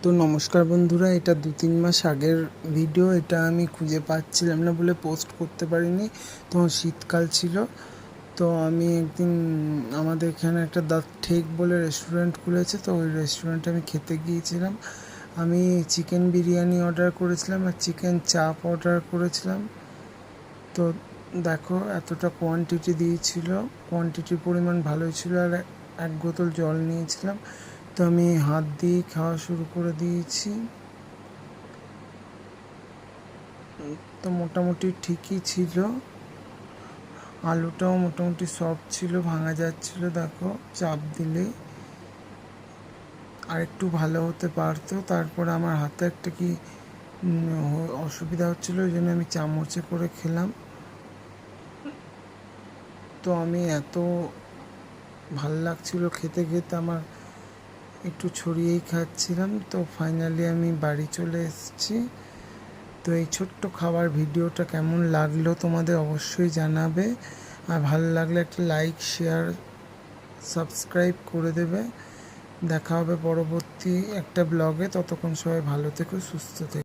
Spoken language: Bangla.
তো নমস্কার বন্ধুরা, এটা 2-3 মাস আগের ভিডিও। এটা আমি খুঁজে পাচ্ছিলাম না বলে পোস্ট করতে পারিনি। তখন শীতকাল ছিল। তো আমি একদিন আমাদের এখানে একটা দ্য ঠেক বলে রেস্টুরেন্ট খুলেছে, তো ওই রেস্টুরেন্টে আমি খেতে গিয়েছিলাম। আমি চিকেন বিরিয়ানি অর্ডার করেছিলাম আর চিকেন চাপ অর্ডার করেছিলাম। তো দেখো, এতটা কোয়ান্টিটি দিয়েছিল, কোয়ান্টিটির পরিমাণ ভালোই ছিল। আর 1 বোতল জল নিয়েছিলাম। তো আমি হাত দিয়ে খাওয়া শুরু করে দিয়েছি। তো মোটামুটি ঠিকই ছিল, আলুটাও মোটামুটি সফট ছিল, ভাঙা যাচ্ছিল। দেখো, চাপ দিলে আর একটু ভালো হতে পারতো। তারপর আমার হাতে একটা কি অসুবিধা হচ্ছিলো, ওই জন্য আমি চামচে করে খেলাম। তো আমি এত ভাল লাগছিল খেতে খেতে, আমার একটু ছড়িয়েই খাচ্ছিলাম। তো ফাইনালি আমি বাড়ি চলে এসেছি। তো এই ছোট্ট খাবার ভিডিওটা কেমন লাগলো তোমাদের অবশ্যই জানাবে। আর ভালো লাগলে একটা লাইক, শেয়ার, সাবস্ক্রাইব করে দেবে। দেখা হবে পরবর্তী একটা ব্লগে। ততক্ষণ সবাই ভালো থেকো, সুস্থ থেকো।